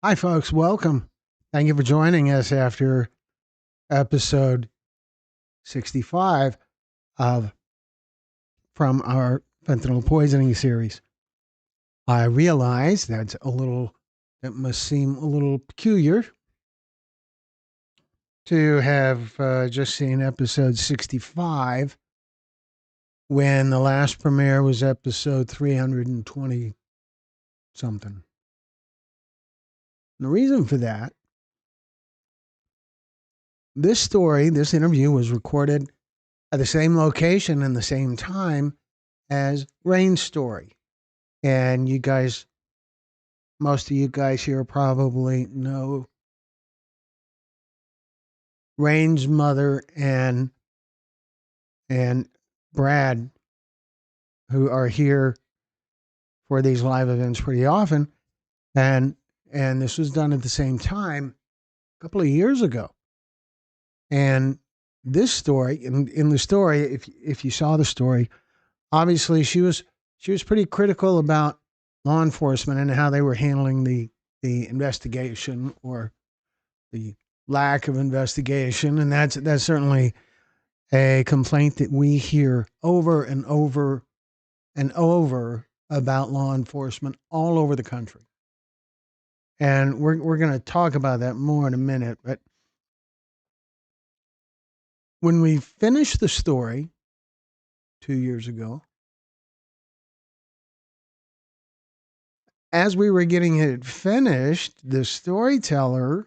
Hi, folks. Welcome. Thank you for joining us after episode 65 of from our fentanyl poisoning series. I realize that must seem a little peculiar to have just seen episode 65 when the last premiere was episode 320 something. And the reason for that, this interview was recorded at the same location and the same time as Rain's story. And most of you guys here probably know Rain's mother and Brad, who are here for these live events pretty often. And and this was done at the same time a couple of years ago. And this story, in the story, if you saw the story, obviously she was pretty critical about law enforcement and how they were handling the investigation or the lack of investigation, and that's certainly a complaint that we hear over and over and over about law enforcement all over the country. And we're going to talk about that more in a minute. But when we finished the story 2 years ago, as we were getting it finished, the storyteller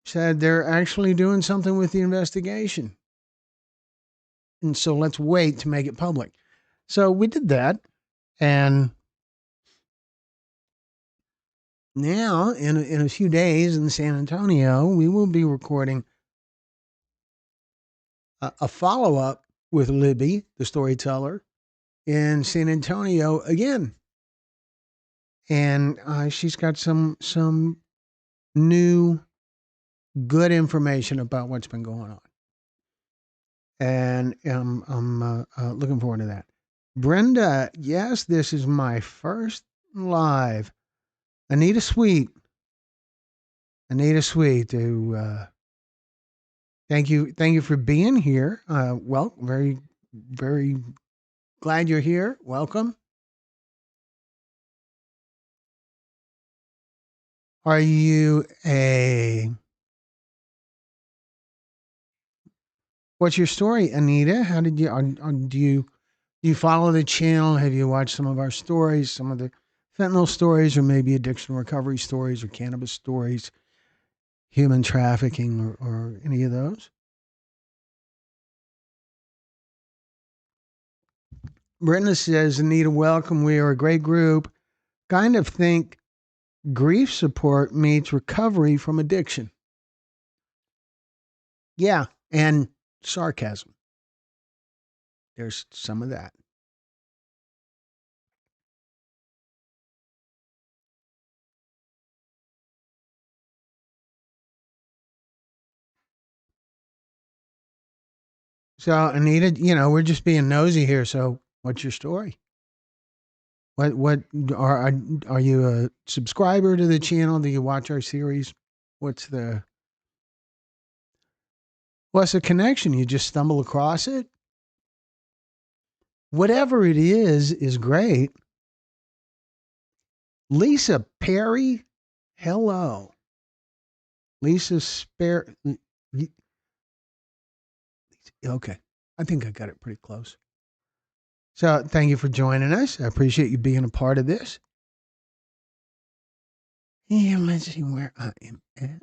said they're actually doing something with the investigation. And so let's wait to make it public. So we did that. And now, in a few days in San Antonio, we will be recording a follow up with Libby, the storyteller, in San Antonio again. And she's got some new good information about what's been going on. And I'm looking forward to that. Brenda, yes, this is my first live. Anita Sweet, who thank you for being here. Well, very, very glad you're here. Welcome. Are you a? What's your story, Anita? How did you? Do you follow the channel? Have you watched some of our stories? Some of the fentanyl stories, or maybe addiction recovery stories, or cannabis stories, human trafficking, or any of those? Brenda says, Anita, welcome. We are a great group. Kind of think grief support meets recovery from addiction. Yeah, and sarcasm. There's some of that. So, Anita, we're just being nosy here. So, what's your story? What are you a subscriber to the channel? Do you watch our series? What's the what's the connection? You just stumble across it? Whatever it is great. Lisa Perry, hello. Lisa Spare. Okay, I think I got it pretty close. So, thank you for joining us. I appreciate you being a part of this. Yeah, let's see where I am at.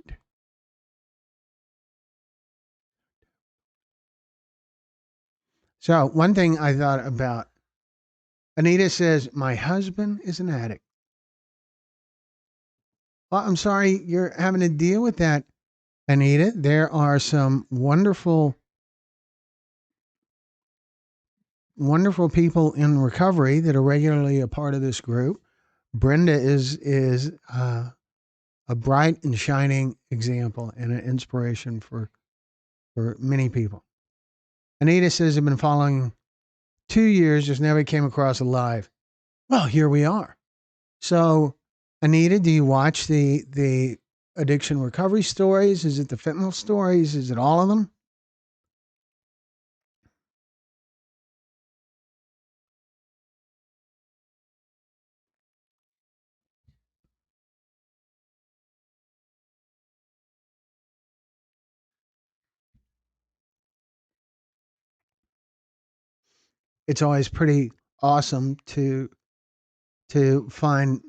So, one thing I thought about, Anita says, my husband is an addict. Well, I'm sorry you're having to deal with that, Anita. There are some wonderful people in recovery that are regularly a part of this group. Brenda is a bright and shining example and an inspiration for many people. Anita says, I've been following 2 years, just never came across alive. Well, here we are. So, Anita, do you watch the addiction recovery stories? Is it the fentanyl stories? Is it all of them? It's always pretty awesome to find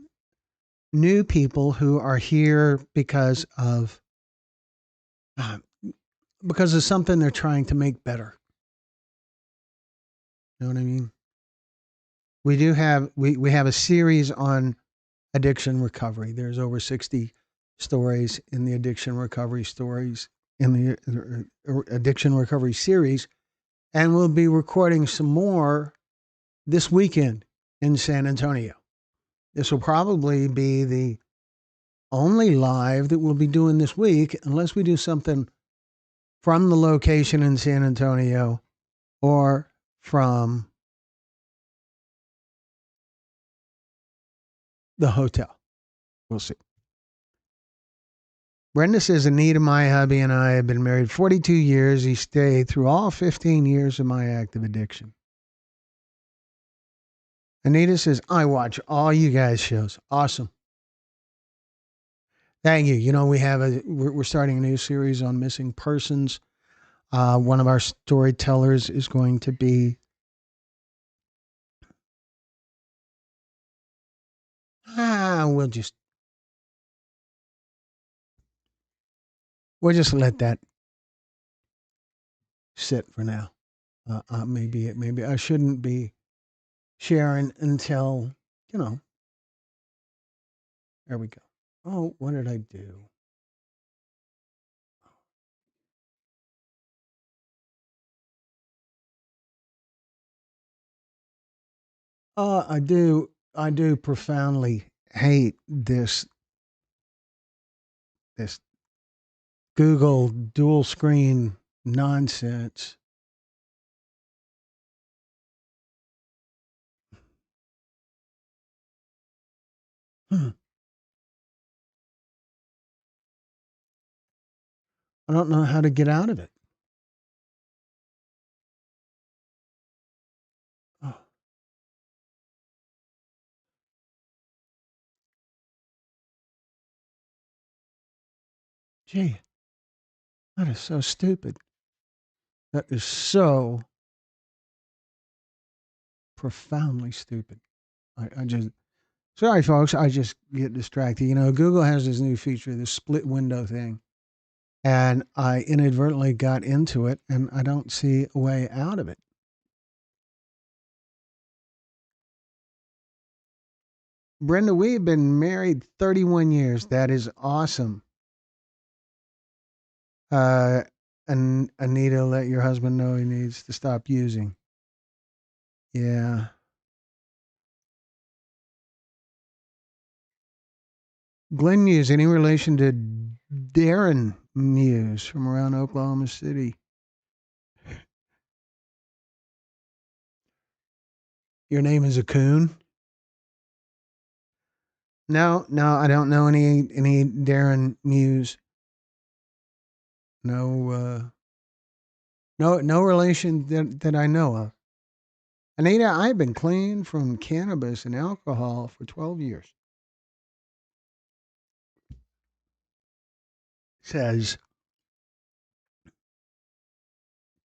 new people who are here uh, because of something they're trying to make better. You know what I mean? We have a series on addiction recovery. There's over 60 stories in the addiction recovery stories in the addiction recovery series, and we'll be recording some more this weekend in San Antonio. This will probably be the only live that we'll be doing this week, unless we do something from the location in San Antonio or from the hotel. We'll see. Brenda says Anita, my hubby, and I have been married 42 years. He stayed through all 15 years of my active addiction. Anita says, I watch all you guys' shows. Awesome. Thank you. You know, we're starting a new series on missing persons. One of our storytellers is going to be we'll just let that sit for now. Maybe I shouldn't be sharing until you know. There we go. Oh, what did I do? I do profoundly hate this Google dual screen nonsense. Hmm. I don't know how to get out of it. Oh, gee, that is so stupid. That is so profoundly stupid. I just sorry, folks. I just get distracted. You know, Google has this new feature, this split window thing, and I inadvertently got into it, and I don't see a way out of it. Brenda, we've been married 31 years. That is awesome. And Anita, let your husband know he needs to stop using. Yeah. Glenn Muse, any relation to Darren Muse from around Oklahoma City? Your name is a coon? No, no, I don't know any Darren Muse. No, no relation that I know of. Anita, I've been clean from cannabis and alcohol for 12 years. Says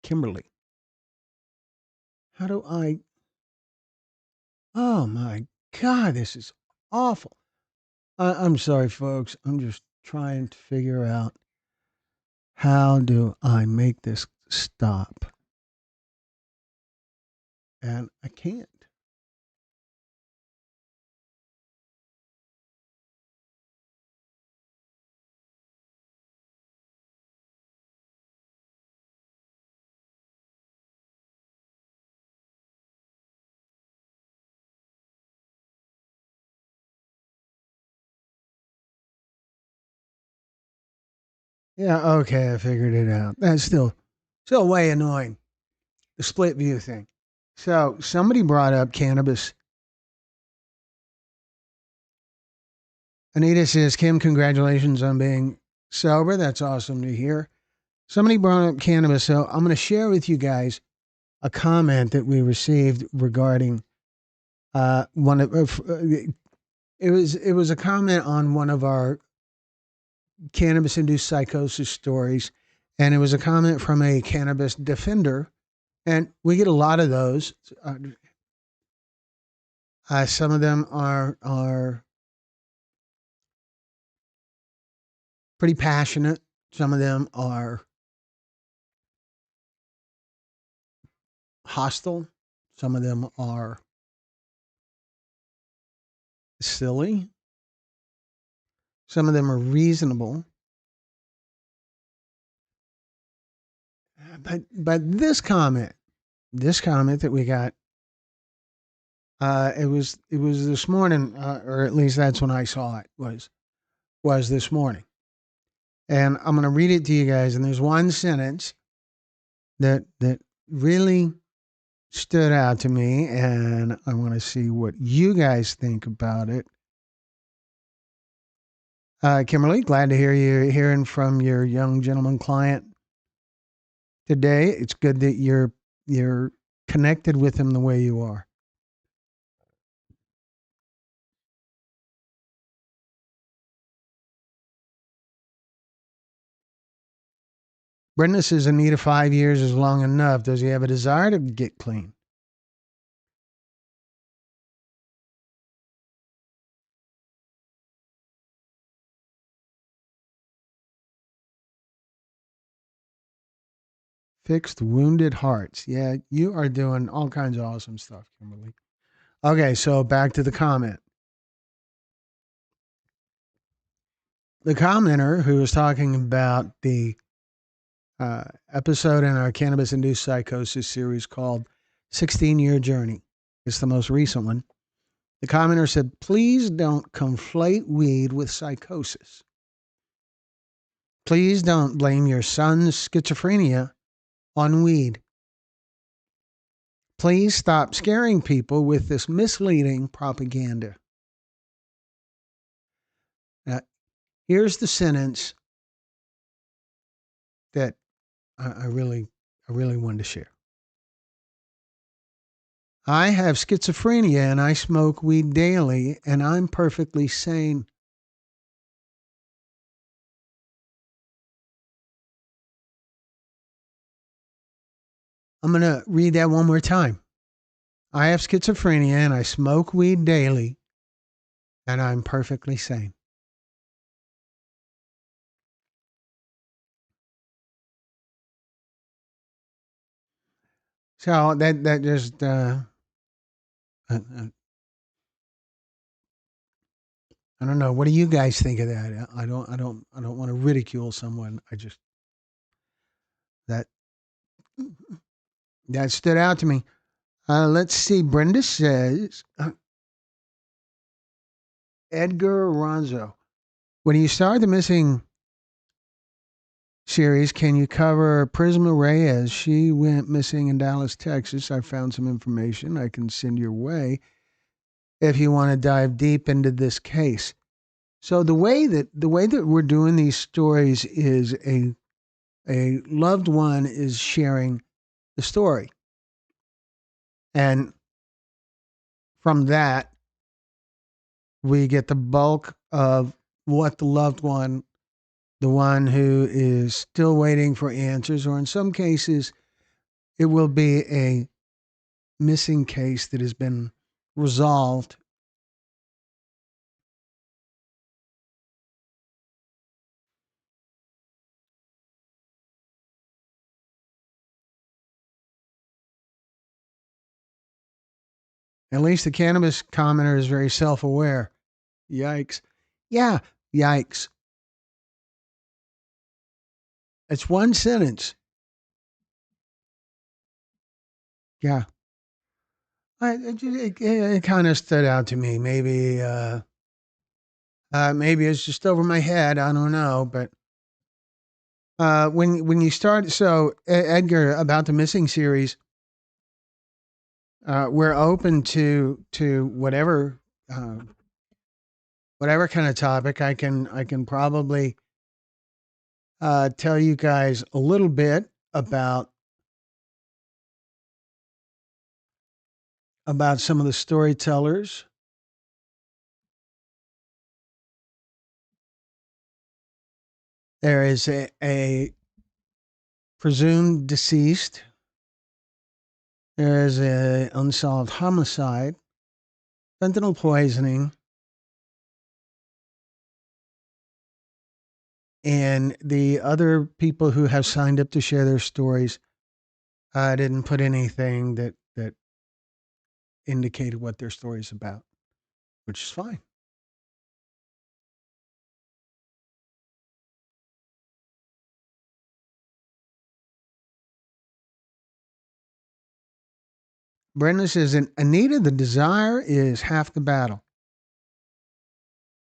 Kimberly. How do I? Oh my God, this is awful. I'm sorry, folks. I'm just trying to figure out how do I make this stop, and I can't. Yeah, okay, I figured it out. That's still way annoying. The split view thing. So somebody brought up cannabis Anita says, Kim, congratulations on being sober. That's awesome to hear. Somebody brought up cannabis, so I'm going to share with you guys a comment that we received regarding one of it was a comment on one of our cannabis induced psychosis stories, and it was a comment from a cannabis defender, and we get a lot of those. Some of them are pretty passionate. Some of them are hostile. Some of them are silly. Some of them are reasonable. But this comment that we got, it was this morning, or at least that's when I saw it was this morning, and I'm going to read it to you guys. And there's one sentence that really stood out to me, and I want to see what you guys think about it. Kimberly, glad to hear you hearing from your young gentleman client today. It's good that you're connected with him the way you are. Brenda says Anita 5 years is long enough. Does he have a desire to get clean? Fixed wounded hearts. Yeah, you are doing all kinds of awesome stuff, Kimberly. Okay, so back to the comment. The commenter who was talking about the episode in our cannabis induced psychosis series called 16-Year Journey. It's the most recent one. The commenter said, please don't conflate weed with psychosis. Please don't blame your son's schizophrenia on weed. Please stop scaring people with this misleading propaganda. Now, here's the sentence that I really wanted to share. I have schizophrenia and I smoke weed daily and I'm perfectly sane. I'm going to read that one more time. I have schizophrenia and I smoke weed daily and I'm perfectly sane. So that just I don't know. What do you guys think of that? I don't want to ridicule someone. I just that that stood out to me. Let's see. Brenda says Edgar Ronzo. When you start the missing series, can you cover Prisma Reyes? She went missing in Dallas, Texas. I found some information I can send your way if you want to dive deep into this case. So the way that we're doing these stories is a loved one is sharing the story. And from that, we get the bulk of what the loved one, the one who is still waiting for answers, or in some cases, it will be a missing case that has been resolved. At least the cannabis commenter is very self aware. Yikes. Yeah, yikes. It's one sentence. Yeah. It kind of stood out to me. Maybe it's just over my head. I don't know. But when you start, so Edgar, about the missing series, we're open to whatever whatever kind of topic, I can probably tell you guys a little bit about some of the storytellers. There is a presumed deceased. There is a unsolved homicide, fentanyl poisoning, and the other people who have signed up to share their stories didn't put anything that indicated what their story is about, which is fine. Brenda says, and Anita, the desire is half the battle.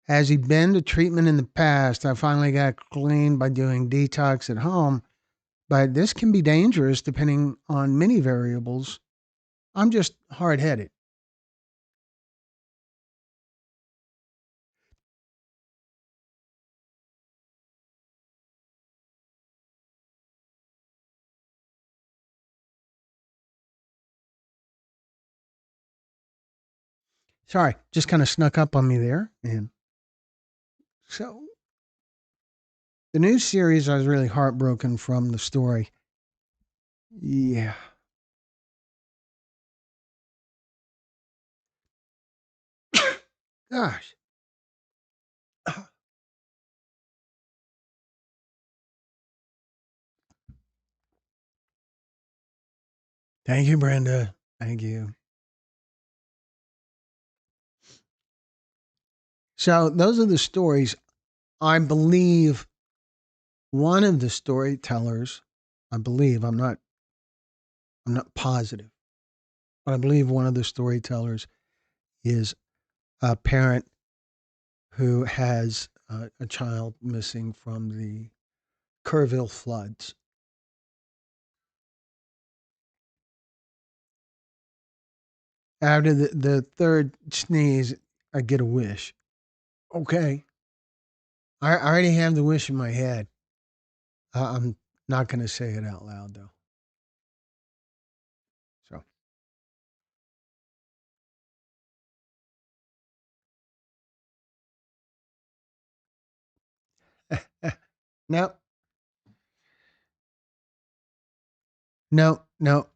Has he been to treatment in the past? I finally got clean by doing detox at home, but this can be dangerous depending on many variables. I'm just hard headed. Sorry, just kind of snuck up on me there. And so the new series, I was really heartbroken from the story. Yeah. Gosh. Thank you, Brenda. Thank you. So those are the stories. I believe one of the storytellers, I believe, I'm not positive, but I believe one of the storytellers is a parent who has a child missing from the Kerrville floods. After the third sneeze, I get a wish. Okay. I already have the wish in my head. I'm not going to say it out loud, though. So, no, no, no.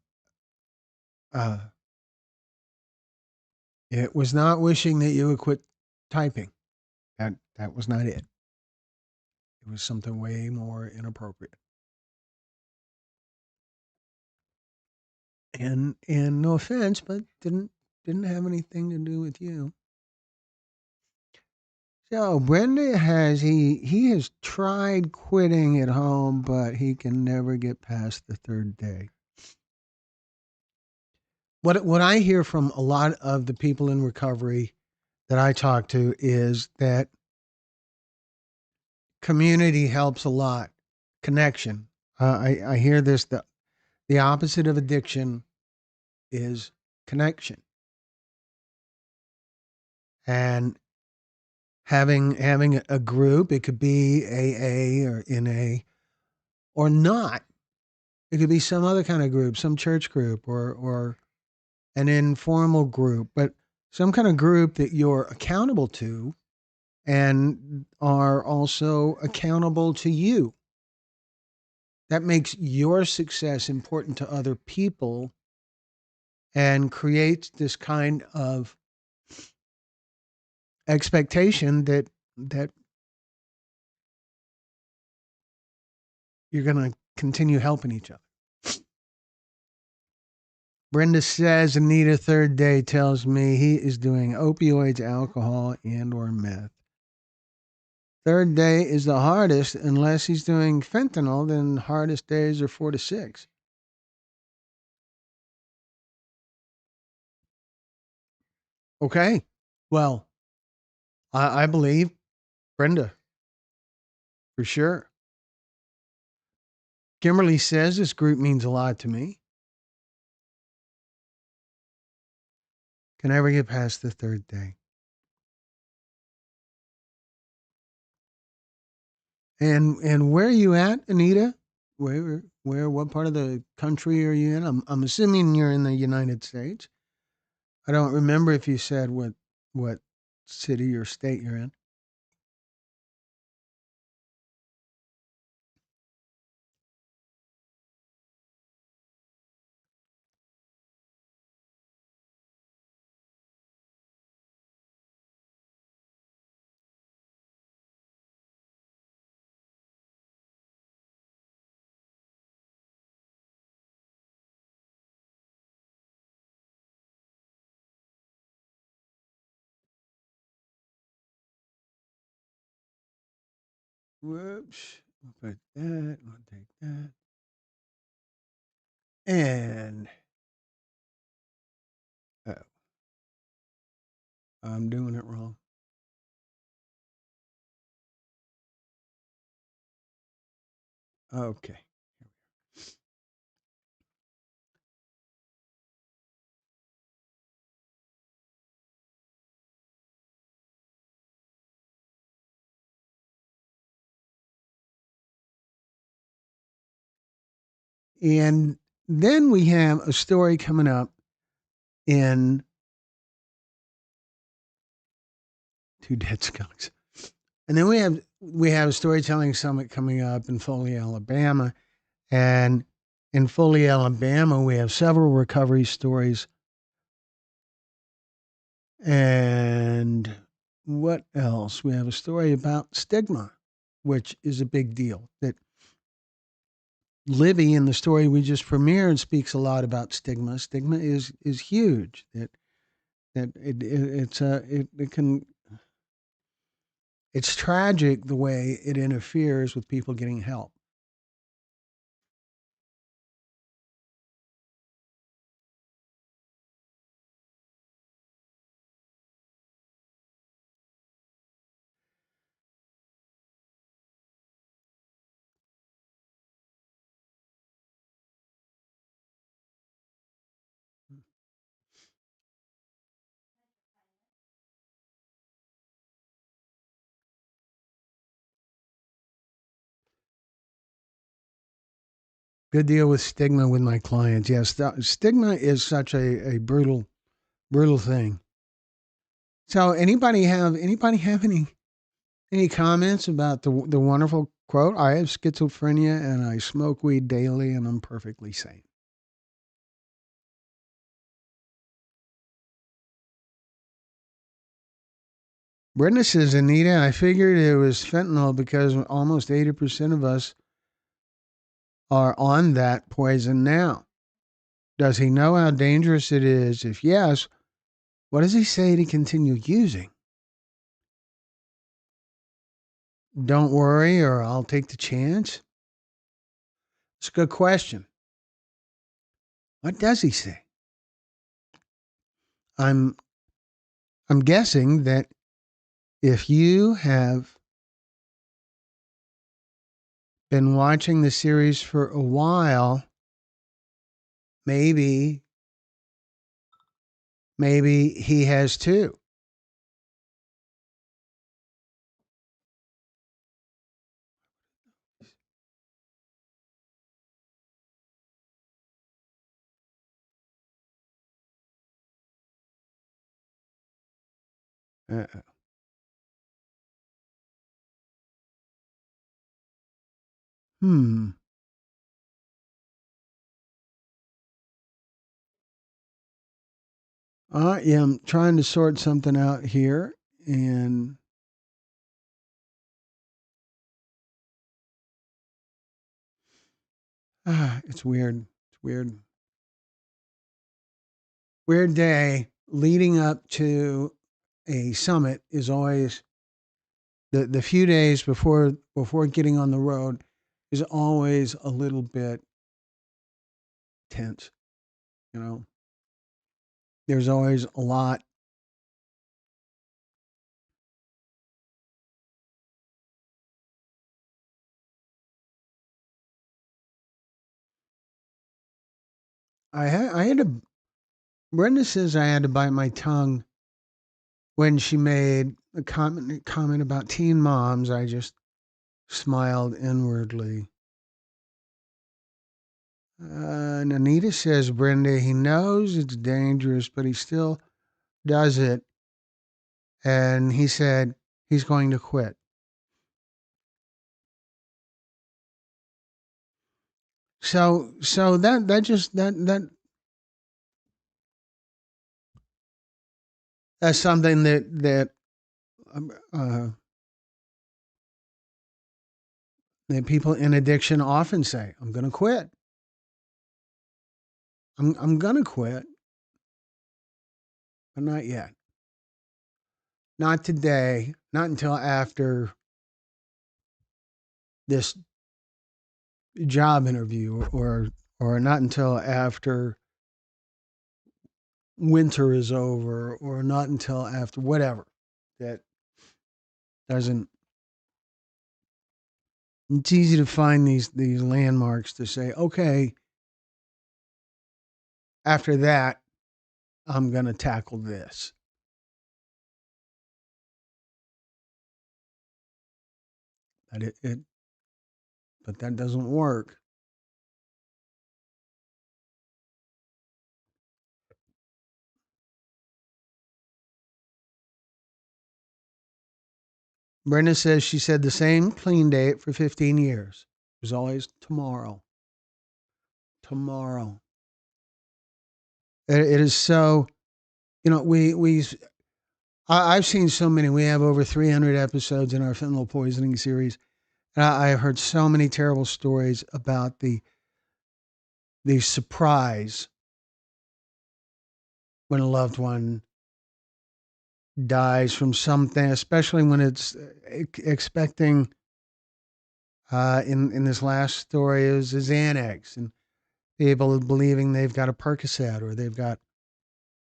Uh, it was not wishing that you would quit typing. That was not it. It was something way more inappropriate. And no offense, but didn't have anything to do with you. So Brenda he has tried quitting at home, but he can never get past the third day. What I hear from a lot of the people in recovery that I talk to is that community helps a lot. Connection. I hear this the opposite of addiction is connection, and having a group. It could be AA or NA or not. It could be some other kind of group, some church group or an informal group, but some kind of group that you're accountable to and are also accountable to you. That makes your success important to other people and creates this kind of expectation that you're going to continue helping each other. Brenda says Anita third day tells me he is doing opioids, alcohol, and or meth. Third day is the hardest unless he's doing fentanyl, then hardest days are 4 to 6. Okay. Well, I believe Brenda for sure. Kimberly says this group means a lot to me. Can never get past the third day. And where are you at, Anita? What part of the country are you in? I'm assuming you're in the United States. I don't remember if you said what city or state you're in. Whoops. I'll put that. I'll take that. And oh, I'm doing it wrong. Okay. And then we have a story coming up in Two Dead Skunks. And then we have a storytelling summit coming up in Foley, Alabama. And in Foley, Alabama, we have several recovery stories. And what else? We have a story about stigma, which is a big deal. That Libby in the story we just premiered speaks a lot about stigma. Stigma is huge. It's tragic the way it interferes with people getting help. Good deal with stigma with my clients. Yes, stigma is such a brutal thing. So anybody have any comments about the wonderful quote? I have schizophrenia and I smoke weed daily and I'm perfectly sane. Brenda says, Anita, I figured it was fentanyl because almost 80% of us are on that poison now. Does he know how dangerous it is? If yes, what does he say to continue using? Don't worry, or I'll take the chance. It's a good question. What does he say? I'm I'm guessing that if you have been watching the series for a while, maybe he has too. Uh, hmm. I am trying to sort something out here, and it's weird. It's weird. Weird day leading up to a summit is always the few days before getting on the road is always a little bit tense. You know, there's always a lot. I had to. Brenda says I had to bite my tongue when she made a comment about teen moms. I just smiled inwardly. And Anita says, Brenda, he knows it's dangerous, but he still does it. And he said he's going to quit. So that's something um, uh, that people in addiction often say. I'm going to quit. I'm going to quit, but not yet. Not today. Not until after this job interview, or not until after winter is over, or not until after whatever. That doesn't. It's easy to find these landmarks to say, okay, after that, I'm going to tackle this. But but that doesn't work. Brenda says she said the same clean date for 15 years. It was always tomorrow. Tomorrow. It is so, I've seen so many. We have over 300 episodes in our fentanyl poisoning series. And I have heard so many terrible stories about the surprise when a loved one dies from something, especially when it's expecting. In this last story is Xanax, and people believing they've got a Percocet or they've got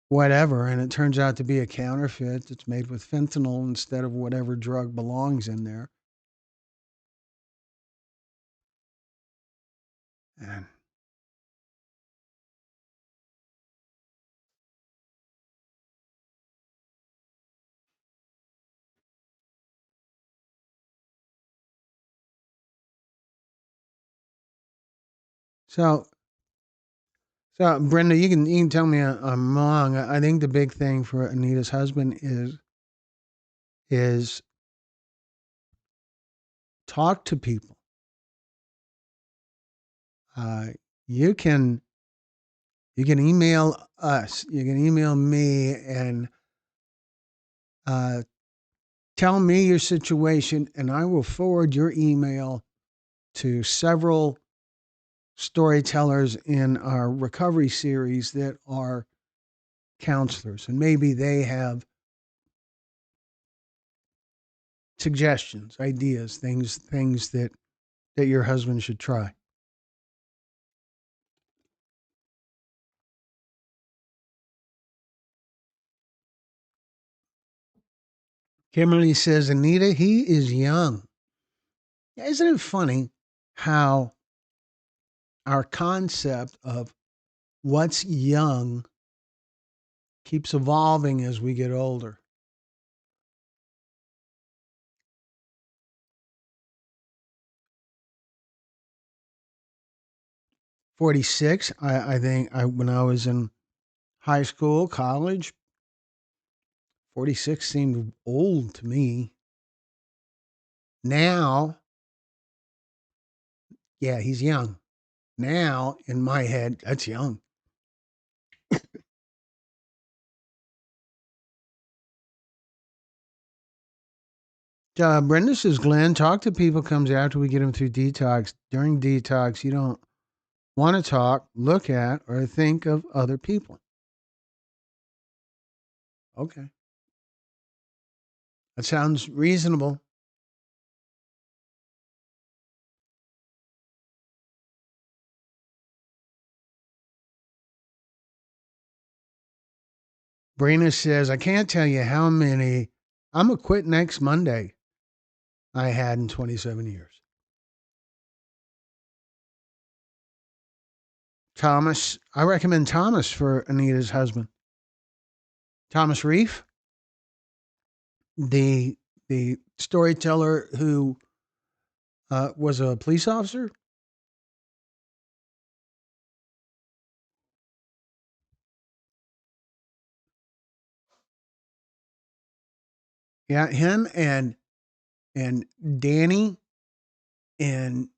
whatever, and it turns out to be a counterfeit. It's made with fentanyl instead of whatever drug belongs in there. And so, so Brenda, you can tell me I'm wrong. I think the big thing for Anita's husband is talk to people. Uh, you can you can email us. You can email me and uh, tell me your situation, and I will forward your email to several storytellers in our recovery series that are counselors, and maybe they have suggestions, ideas, things that your husband should try. Kimberly says, Anita, he is young. Isn't it funny how our concept of what's young keeps evolving as we get older? 46, I think when I was in high school, college, 46 seemed old to me. Now, yeah, he's young. Now, in my head, that's young. Brenda says, Glenn, talk to people comes after we get them through detox. During detox, you don't want to talk, look at, or think of other people. Okay. That sounds reasonable. Brina says, I can't tell you how many I'm going to quit next Monday I had in 27 years. Thomas, I recommend Thomas for Anita's husband. Thomas Reef, the storyteller who Was a police officer. Yeah, him and Danny and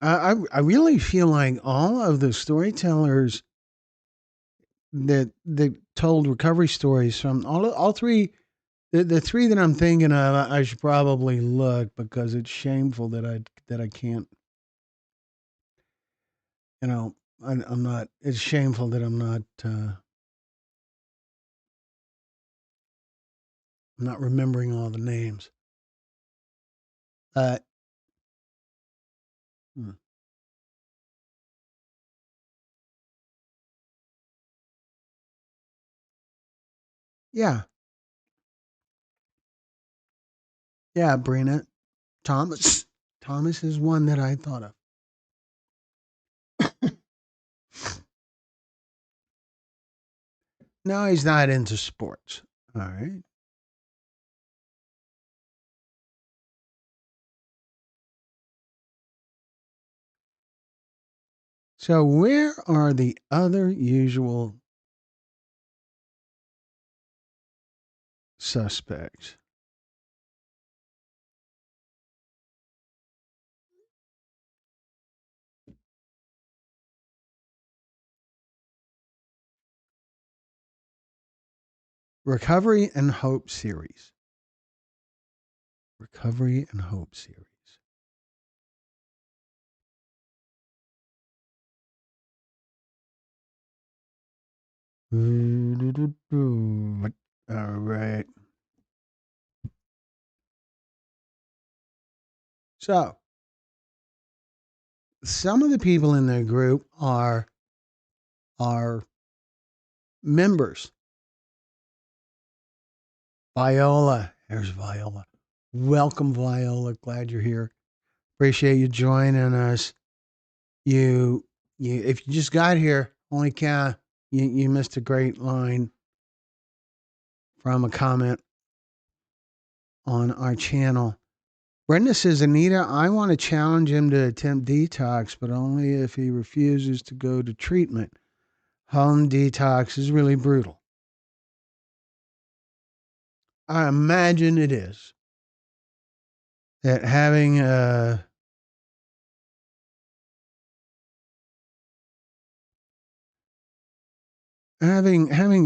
I really feel like all of the storytellers that told recovery stories from all three the three that I'm thinking of, I should probably look because it's shameful that I can't, you know, I'm not. It's shameful that I'm not remembering all the names. Uh, hmm. Yeah, yeah, Brina Thomas. Thomas is one that I thought of. No, he's not into sports. All right. So where are the other usual suspects? Recovery and Hope series. Recovery and Hope series. All right. So some of the people in the group are members. Viola. There's Viola. Welcome, Viola. Glad you're here. Appreciate you joining us. You if you just got here, only count you missed a great line from a comment on our channel. Brenda says, Anita, I want to challenge him to attempt detox, but only if he refuses to go to treatment. Home detox is really brutal. I imagine it is. That having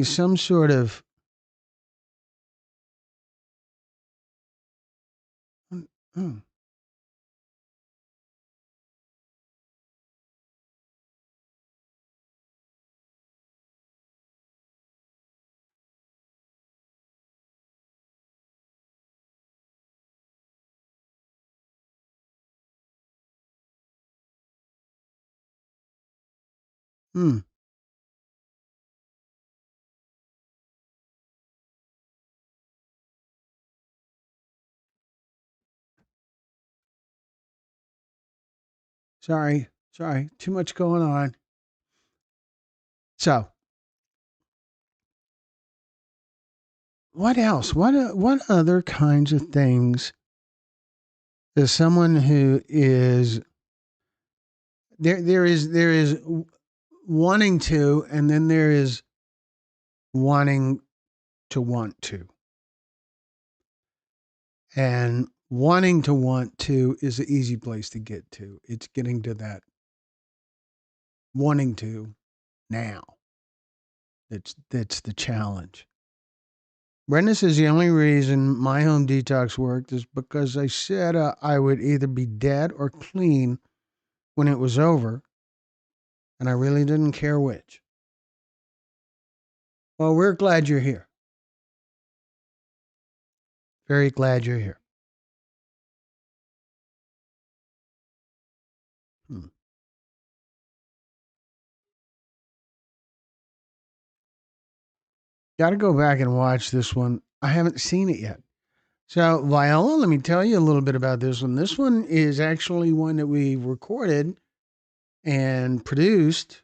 some sort of hmm, hmm, sorry, too much going on. So, what else? What other kinds of things does someone who is there is wanting to, and then there is wanting to want to, and wanting to want to is the easy place to get to. It's getting to that wanting to now. That's the challenge. Brenda says the only reason my home detox worked is because I said I would either be dead or clean when it was over, and I really didn't care which. Well, we're glad you're here. Very glad you're here. Hmm. Got to go back and watch this one. I haven't seen it yet. So, Viola, let me tell you a little bit about this one. This one is actually one that we recorded and produced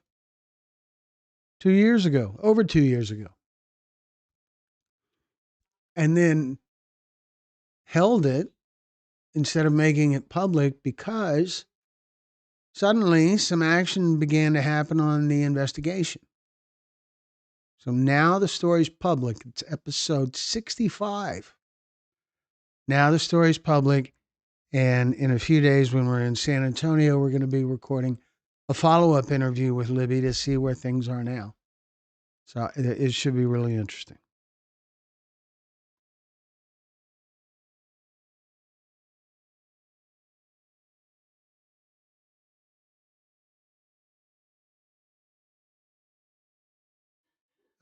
2 years ago, over 2 years ago. And then held it instead of making it public because suddenly some action began to happen on the investigation. So now the story's public. It's episode 65. Now the story's public. And in a few days, when we're in San Antonio, we're going to be recording a follow up interview with Libby to see where things are now. So it should be really interesting.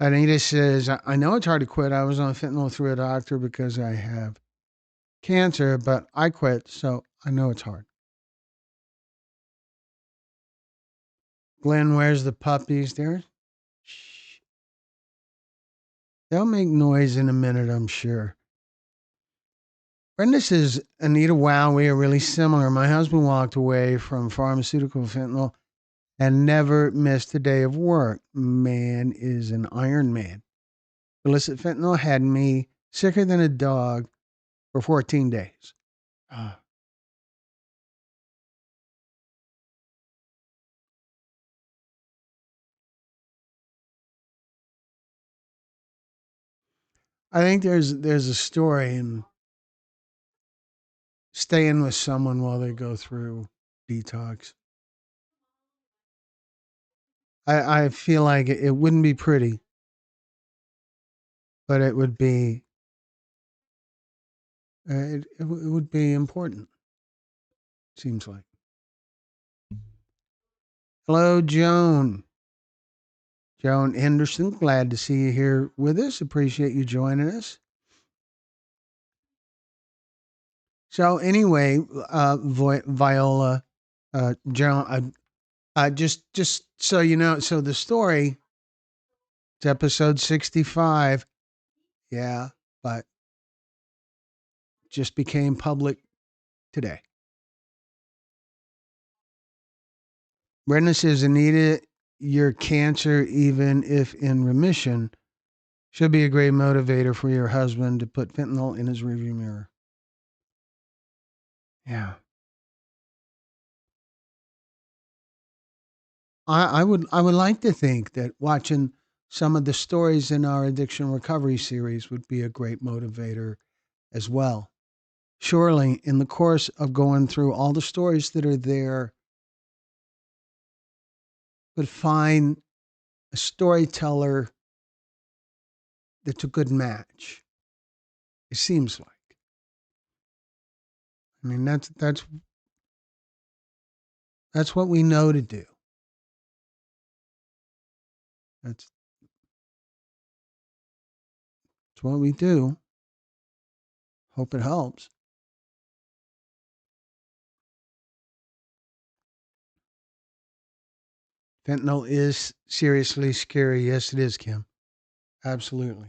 Anita says, I know it's hard to quit. I was on fentanyl through a doctor because I have cancer, but I quit, so I know it's hard. Glenn, where's the puppies? There. Shh. They'll make noise in a minute, I'm sure. Brenda says, Anita, wow, we are really similar. My husband walked away from pharmaceutical fentanyl and never missed a day of work. Man is an Iron Man. Illicit fentanyl had me sicker than a dog for 14 days. Uh, I think there's a story in staying with someone while they go through detox. I feel like it wouldn't be pretty, but it would be it would be important. Seems like. Hello, Joan. Joan Henderson, glad to see you here with us. Appreciate you joining us. So anyway, Viola, Joan, just so you know, so the story, it's episode 65. Yeah, but just became public today. Brenda says, Anita, your cancer, even if in remission, should be a great motivator for your husband to put fentanyl in his rearview mirror. Yeah. I would like to think that watching some of the stories in our addiction recovery series would be a great motivator as well. Surely, in the course of going through all the stories that are there, would find a storyteller that's a good match. It seems like. I mean, that's what we know to do. That's that's what we do. Hope it helps. Fentanyl is seriously scary. Yes, it is, Kim. Absolutely.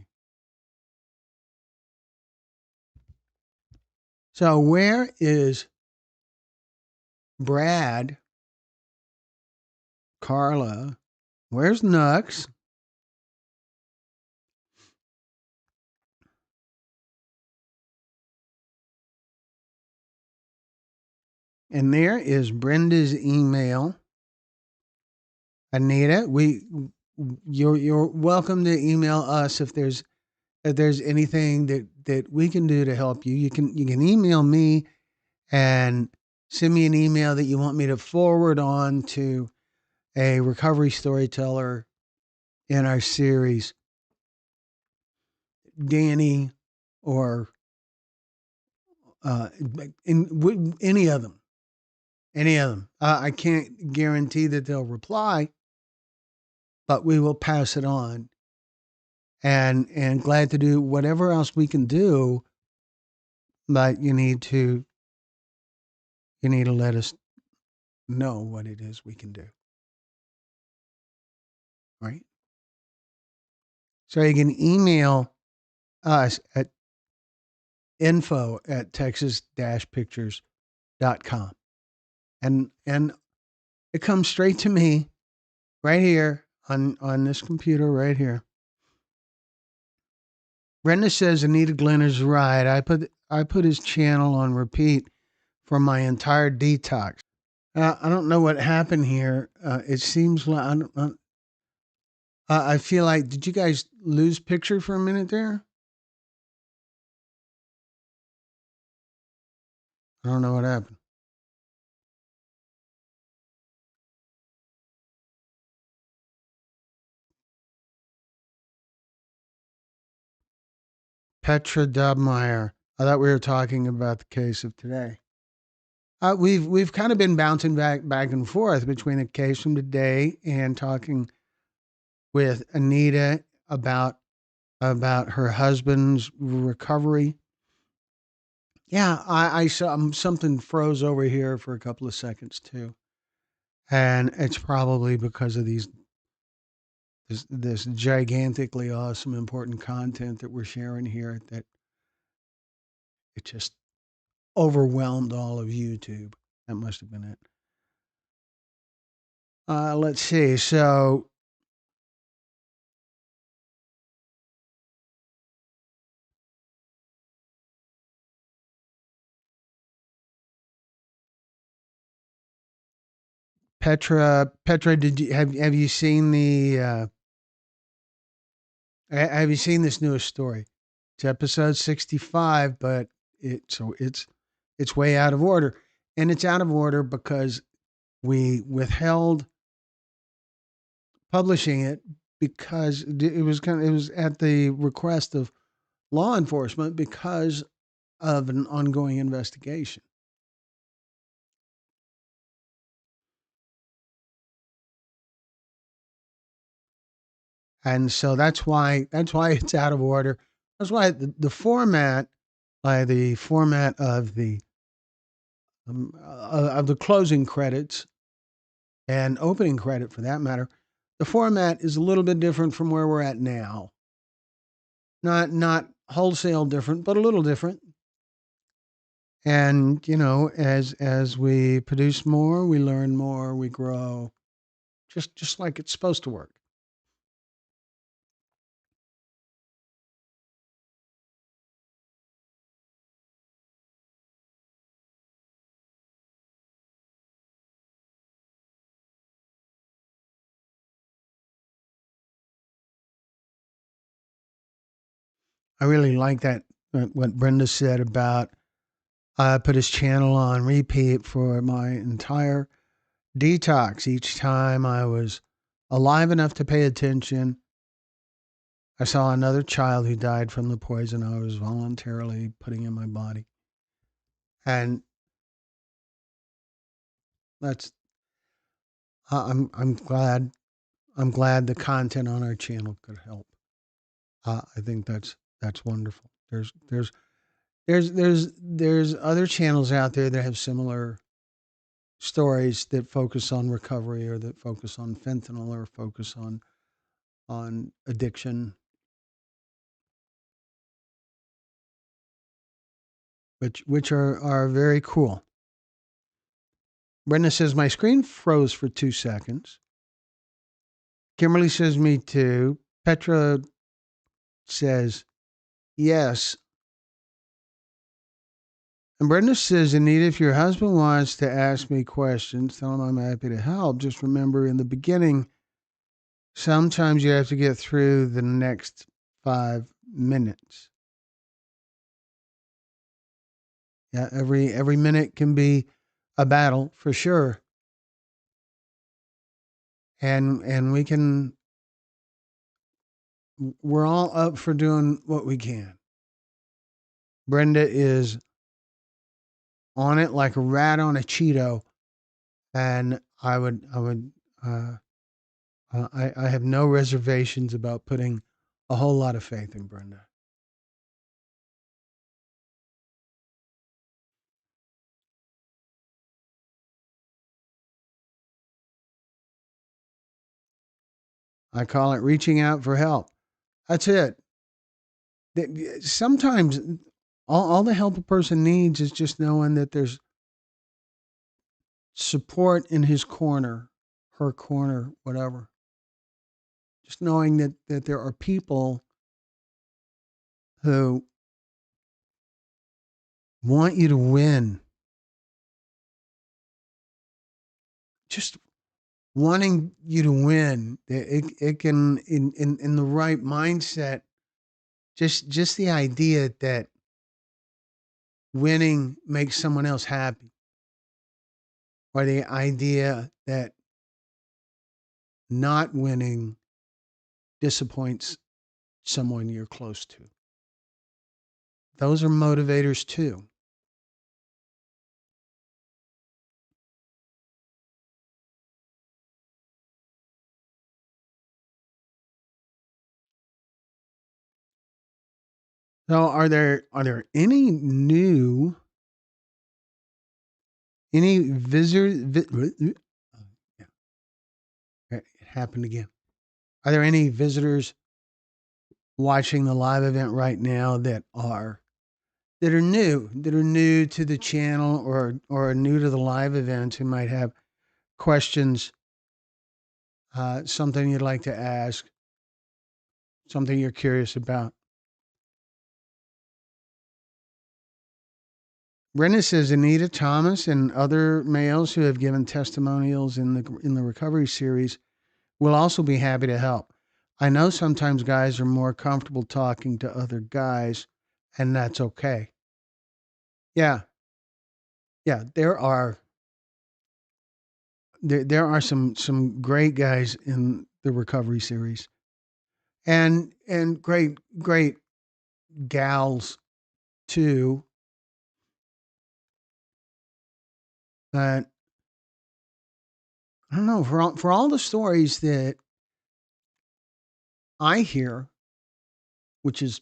So, where is Brad, Carla? Where's Nux? And there is Brenda's email. Anita, you're welcome to email us if there's anything that we can do to help you. You can email me and send me an email that you want me to forward on to a recovery storyteller in our series, Danny, or uh, any of them. Any of them. I can't guarantee that they'll reply, but we will pass it on. And glad to do whatever else we can do, but you need to let us know what it is we can do. Right? So you can email us at info@texas-pictures.com. And it comes straight to me right here on this computer right here. Brenda says Anita Glenn is right. I put his channel on repeat for my entire detox. I don't know what happened here. It seems like I feel like, did you guys lose picture for a minute there? I don't know what happened. Petra Dubmeyer. I thought we were talking about the case of today. We've kind of been bouncing back and forth between the case from today and talking with Anita about her husband's recovery. Yeah, I saw something froze over here for a couple of seconds too, and it's probably because of this gigantically awesome important content that we're sharing here that it just overwhelmed all of YouTube. That must have been it. Let's see. So Petra, did you have you seen the have you seen this newest story? It's episode 65, but it's way out of order, and it's out of order because we withheld publishing it because it was at the request of law enforcement because of an ongoing investigation. And so that's why it's out of order. That's why the format, the format of the closing credits and opening credit for that matter, the format is a little bit different from where we're at now. Not wholesale different, but a little different. And as we produce more, we learn more, we grow, just like it's supposed to work. I really like that what Brenda said about I put his channel on repeat for my entire detox. Each time I was alive enough to pay attention, I saw another child who died from the poison I was voluntarily putting in my body. And that's I'm glad the content on our channel could help. I think that's wonderful. There's other channels out there that have similar stories that focus on recovery or that focus on fentanyl or focus on addiction, which are very cool. Brenda says my screen froze for 2 seconds. Kimberly says me too. Petra says yes. And Brenda says, Anita, if your husband wants to ask me questions, tell him I'm happy to help. Just remember in the beginning, sometimes you have to get through the next 5 minutes. Yeah, every minute can be a battle for sure. And we're all up for doing what we can. Brenda is on it like a rat on a Cheeto, and uh, I have no reservations about putting a whole lot of faith in Brenda. I call it reaching out for help. That's it. Sometimes all the help a person needs is just knowing that there's support in his corner, her corner, whatever. Just knowing that there are people who want you to win. Just wanting you to win. It can in the right mindset. Just the idea that winning makes someone else happy, or the idea that not winning disappoints someone you're close to. Those are motivators too. So, are there any visitors? Yeah, it happened again. Are there any visitors watching the live event right now that are new to the channel or new to the live event who might have questions, something you'd like to ask, something you're curious about? Brenda says Anita Thomas and other males who have given testimonials in the recovery series will also be happy to help. I know sometimes guys are more comfortable talking to other guys, and that's okay. Yeah, yeah, there are some great guys in the recovery series, and great gals too. But I don't know, for all the stories that I hear, which is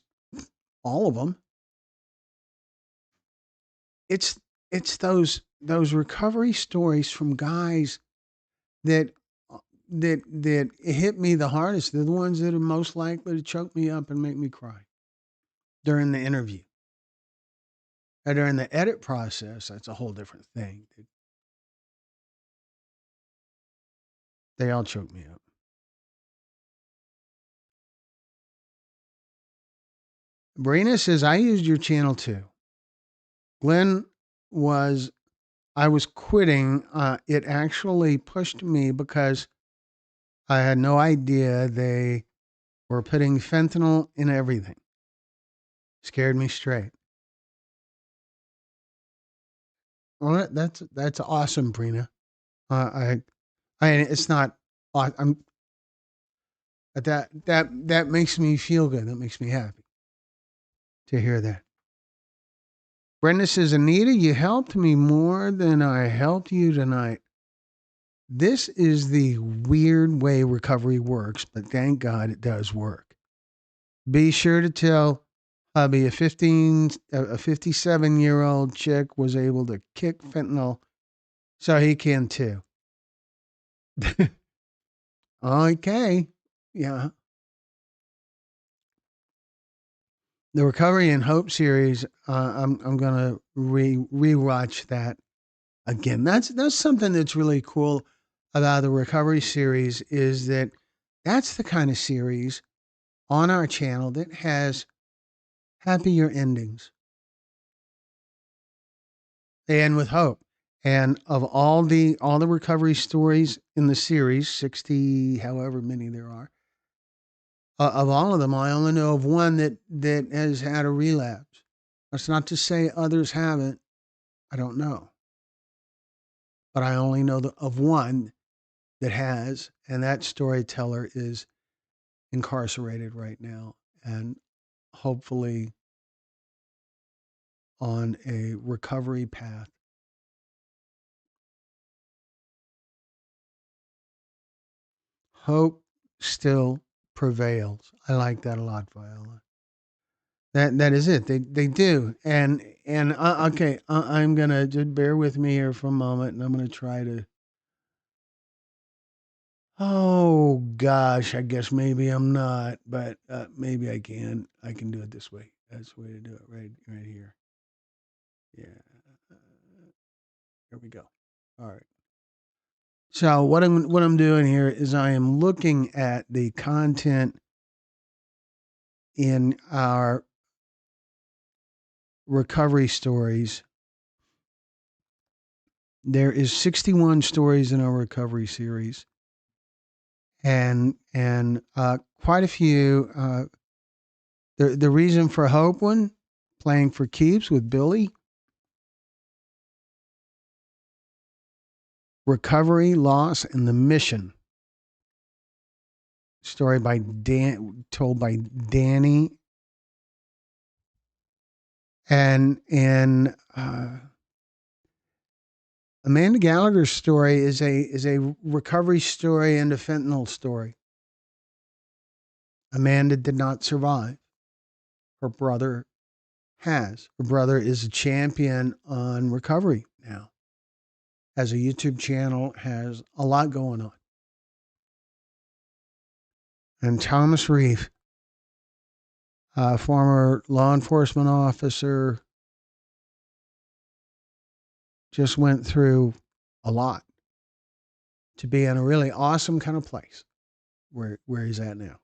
all of them, it's it's those recovery stories from guys that that hit me the hardest. They're the ones that are most likely to choke me up and make me cry during the interview. And during the edit process, that's a whole different thing. They all choke me up. Brina says, I used your channel too. Glenn was, I was quitting. It actually pushed me because I had no idea they were putting fentanyl in everything. Scared me straight. Well, that's awesome, Brina. It's not. I'm that makes me feel good. That makes me happy to hear that. Brenda says, Anita, you helped me more than I helped you tonight. This is the weird way recovery works, but thank God it does work. Be sure to tell hubby a 57-year-old chick was able to kick fentanyl, so he can too. Okay. Yeah. The Recovery and Hope series, I'm gonna rewatch that again. That's something that's really cool about the Recovery series is that that's the kind of series on our channel that has happier endings. They end with hope. And of all the recovery stories in the series, 60 however many there are, of all of them, I only know of one that has had a relapse. That's not to say others haven't. I don't know, but I only know of one that has, and that storyteller is incarcerated right now, and hopefully on a recovery path. Hope still prevails. I like that a lot, Viola. That is it. They do, and okay. I'm gonna just bear with me here for a moment, and I'm gonna try to. Oh gosh, I guess maybe I'm not, but maybe I can. I can do it this way. That's the way to do it. Right here. Yeah. Uh, Here we go. All right. So what I'm doing here is I am looking at the content in our recovery stories. There is 61 stories in our recovery series, and quite a few. The reason for hope one, playing for keeps with Billy. Recovery, loss, and the mission. Story by told by Danny, and Amanda Gallagher's story is a recovery story and a fentanyl story. Amanda did not survive. Her brother has. Her brother is a champion on recovery now. Has a YouTube channel, has a lot going on. And Thomas Reeve, a former law enforcement officer, just went through a lot to be in a really awesome kind of place where he's at now.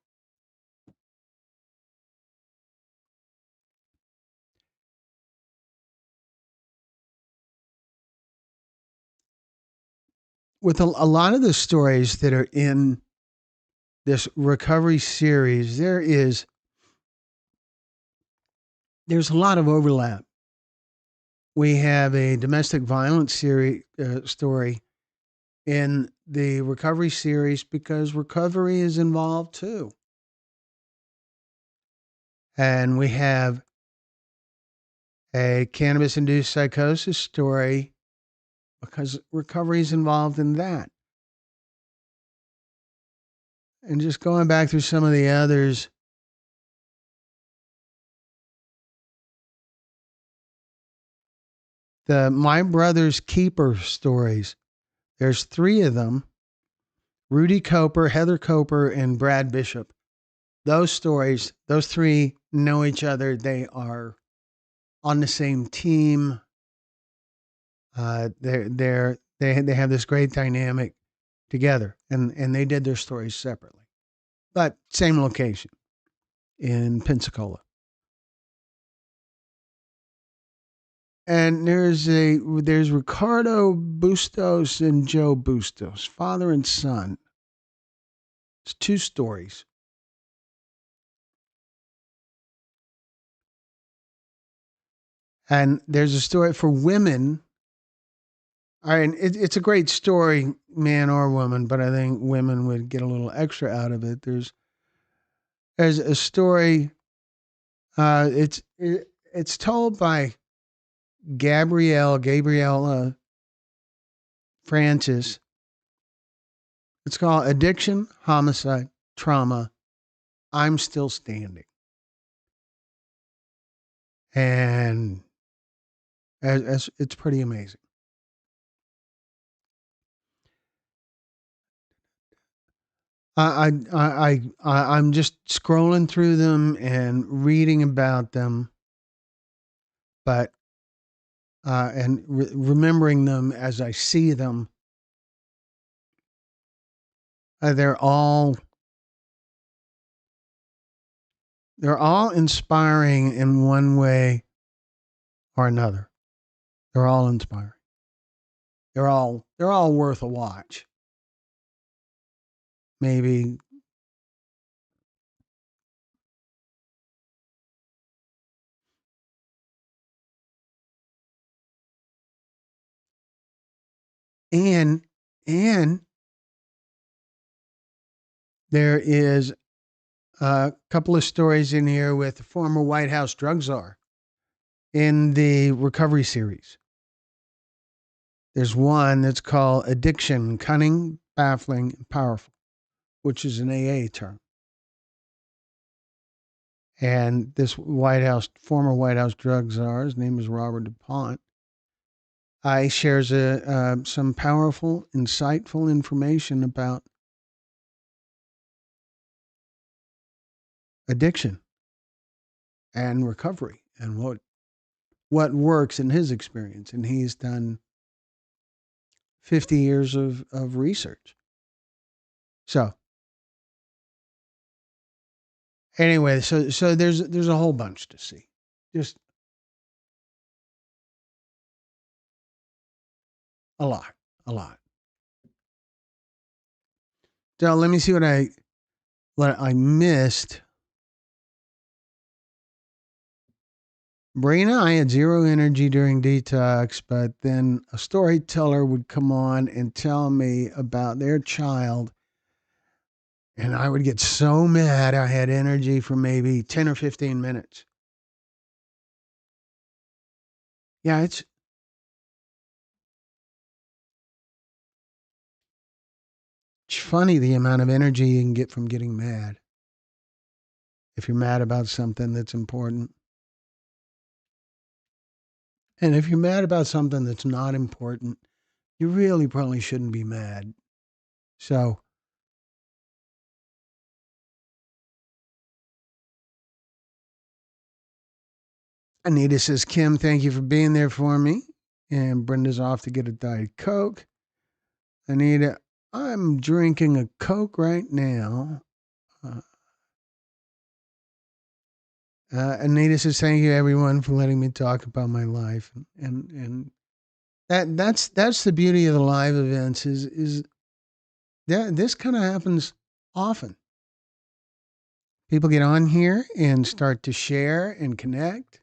With a lot of the stories that are in this recovery series, there's a lot of overlap. We have a domestic violence story in the recovery series because recovery is involved too. And we have a cannabis induced psychosis story because recovery is involved in that. And just going back through some of the others, the My Brother's Keeper stories, there's 3 of them. Rudy Coper, Heather Coper, and Brad Bishop. Those stories, those 3 know each other. They are on the same team. They have this great dynamic together, and they did their stories separately, but same location in Pensacola. And there's Ricardo Bustos and Joe Bustos, father and son. It's 2 stories. And there's a story for women. I mean, it's a great story, man or woman, but I think women would get a little extra out of it. There's a story. It's told by Gabriella Francis. It's called Addiction, Homicide, Trauma. I'm Still Standing, and as it's pretty amazing. I'm just scrolling through them and reading about them, but and remembering them as I see them. They're all inspiring in one way or another. They're all inspiring. They're all worth a watch. Maybe. And there is a couple of stories in here with the former White House drug czar in the recovery series. There's one that's called Addiction, Cunning, Baffling, and Powerful, which is an AA term. And this former White House drug czar, his name is Robert DuPont, shares some powerful, insightful information about addiction and recovery and what works in his experience. And he's done 50 years of research. So anyway, so there's a whole bunch to see. Just A lot. A lot. So let me see what I missed. Brina, I had zero energy during detox, but then a storyteller would come on and tell me about their child, and I would get so mad I had energy for maybe 10 or 15 minutes. Yeah, it's funny the amount of energy you can get from getting mad if you're mad about something that's important. And if you're mad about something that's not important, you really probably shouldn't be mad. So, Anita says, Kim, thank you for being there for me. And Brenda's off to get a Diet Coke. Anita, I'm drinking a Coke right now. Uh, Anita says, thank you everyone for letting me talk about my life. And that's the beauty of the live events is that this kind of happens often. People get on here and start to share and connect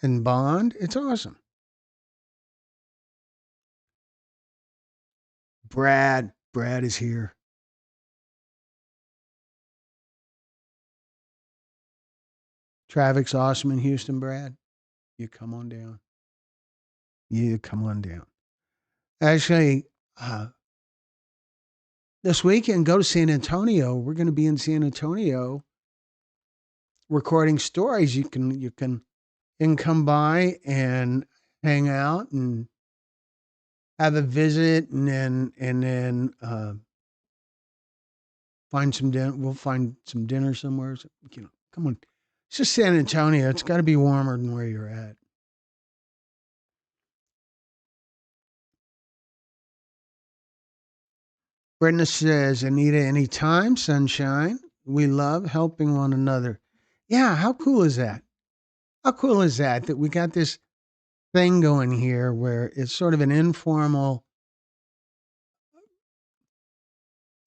and bond. It's awesome. Brad is here. Traffic's awesome in Houston, Brad. You come on down. You come on down. Actually, uh, this weekend, go to San Antonio. We're going to be in San Antonio recording stories. You can come by and hang out and have a visit, and then find some dinner. We'll find some dinner somewhere. So, come on. It's just San Antonio. It's got to be warmer than where you're at. Brenda says, Anita, anytime, sunshine. We love helping one another. Yeah, how cool is that? How cool is that that we got this thing going here where it's sort of an informal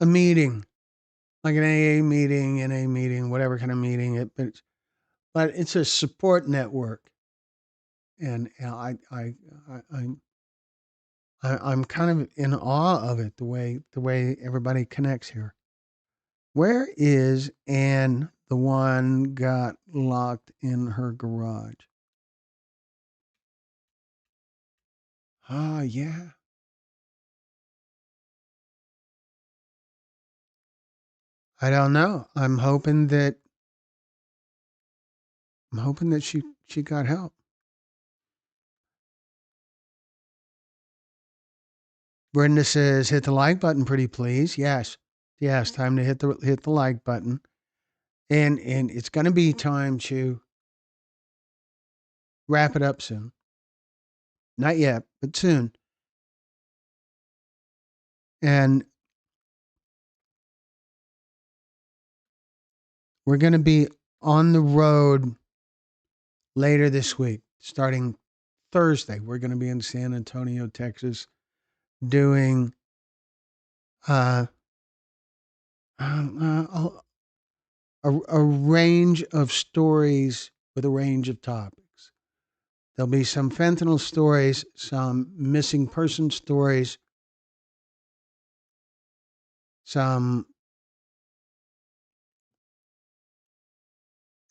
a meeting, like an AA meeting, whatever kind of meeting it, but it's a support network, and I'm kind of in awe of it the way everybody connects here. Where is Anne, the one got locked in her garage? Ah, yeah. I don't know. I'm hoping that she got help. Brenda says, "Hit the like button, pretty please." Yes, yes. Time to hit the like button, and it's going to be time to wrap it up soon. Not yet, but soon. And we're going to be on the road later this week, starting Thursday. We're going to be in San Antonio, Texas, doing uh, a range of stories with a range of topics. There'll be some fentanyl stories, some missing person stories, some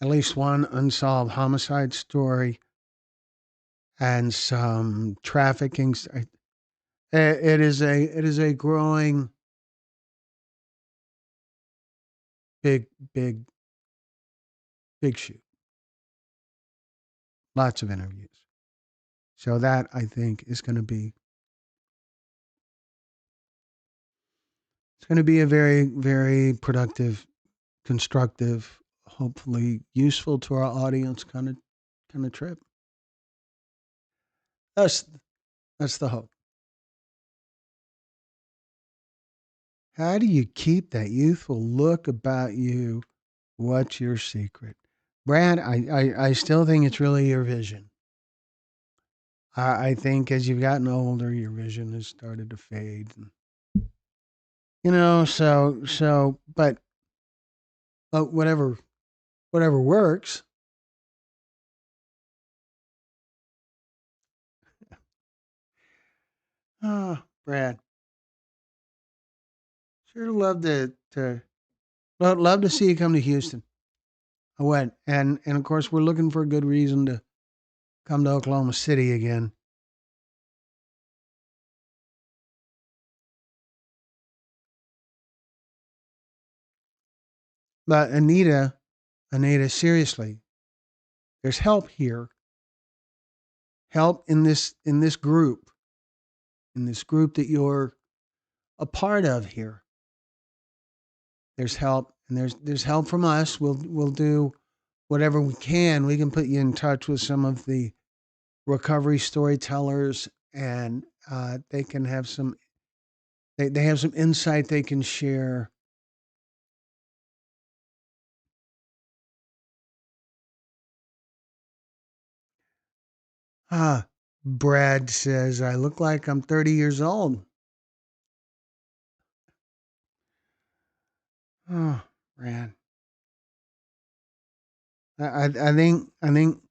at least one unsolved homicide story, and some trafficking. It is a growing big big big shoot. Lots of interviews. So that I think is going to be it's going to be a very very productive, constructive, hopefully useful to our audience kind of trip. That's that's the hope. How do you keep that youthful look about you? What's your secret? Brad, I still think it's really your vision. I think as you've gotten older, your vision has started to fade. And, but whatever works. Oh, Brad, sure love love to see you come to Houston. I went, and of course we're looking for a good reason to come to Oklahoma City again. But Anita, seriously, there's help here. Help in this group that you're a part of here. There's help, and there's help from us. We'll do whatever we can. We can put you in touch with some of the recovery storytellers, and they can have some. They have some insight they can share. Ah, Brad says I look like I'm 30 years old. Oh, Brad. I think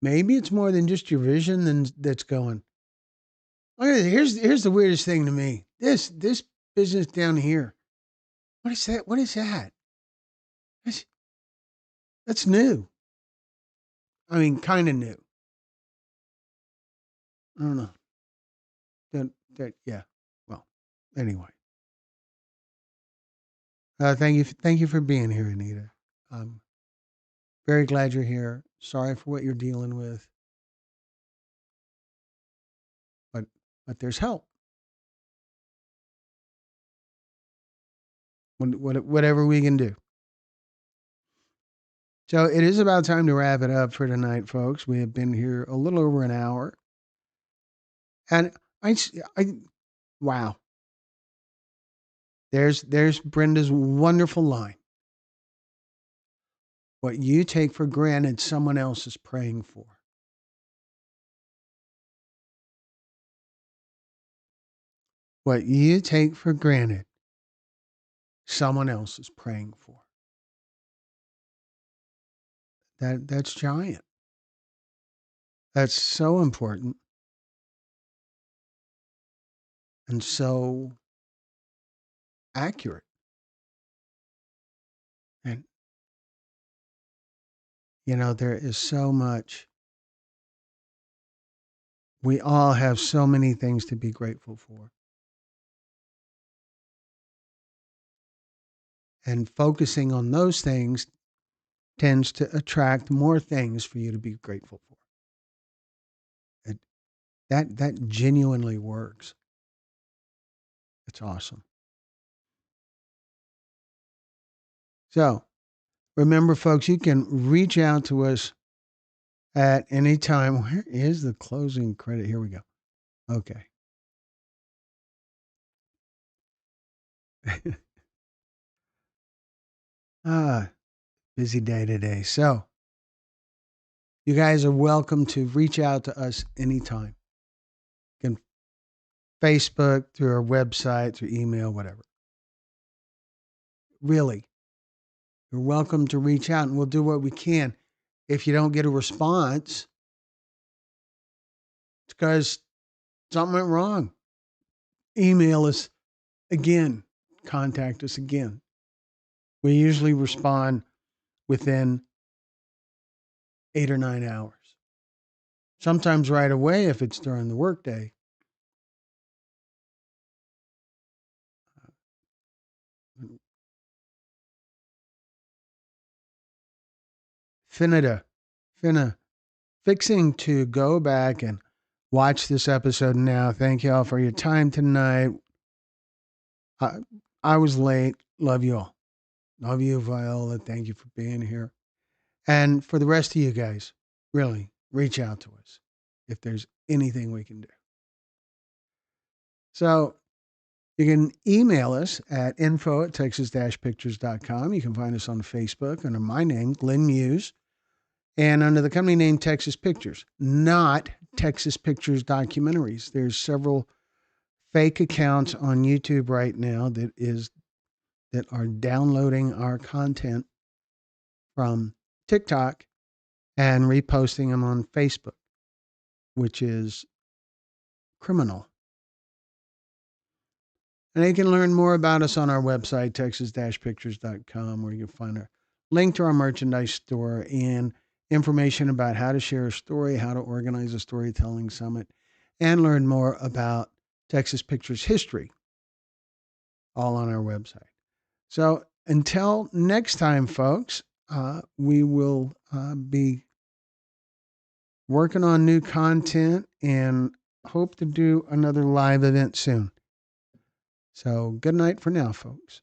maybe it's more than just your vision that's going. Here's the weirdest thing to me. This business down here. What is that? What is that? That's, that's new. I mean, kind of new. I don't know. Yeah. Well, anyway. Thank you for being here, Anita. I'm very glad you're here. Sorry for what you're dealing with, but there's help. Whatever we can do. So it is about time to wrap it up for tonight, folks. We have been here a little over an hour, and I wow. There's Brenda's wonderful line. What you take for granted, someone else is praying for. What you take for granted, someone else is praying for. That's giant. That's so important and so accurate. And there is so much. We all have so many things to be grateful for. And focusing on those things tends to attract more things for you to be grateful for. It, that genuinely works. It's awesome. So remember, folks, you can reach out to us at any time. Where is the closing credit? Here we go. Okay. ah, busy day today. So you guys are welcome to reach out to us anytime. You can Facebook, through our website, through email, whatever. Really, you're welcome to reach out and we'll do what we can. If you don't get a response, it's because something went wrong. Email us again, contact us again. We usually respond within 8 or 9 hours. Sometimes right away if it's during the workday. Finita, Finna, fixing to go back and watch this episode now. Thank you all for your time tonight. I, I was late. Love you all. Love you, Viola. Thank you for being here. And for the rest of you guys, really reach out to us if there's anything we can do. So you can email us at info@texas-pictures.com. You can find us on Facebook under my name, Glenn Muse. and under the company name Texas Pictures, not Texas Pictures Documentaries. There's several fake accounts on YouTube right now that are downloading our content from TikTok and reposting them on Facebook, which is criminal. And you can learn more about us on our website, texas-pictures.com, where you can find a link to our merchandise store and information about how to share a story, how to organize a storytelling summit, and learn more about Texas Pictures history, all on our website. So until next time, folks, we will be working on new content and hope to do another live event soon. So good night for now, folks.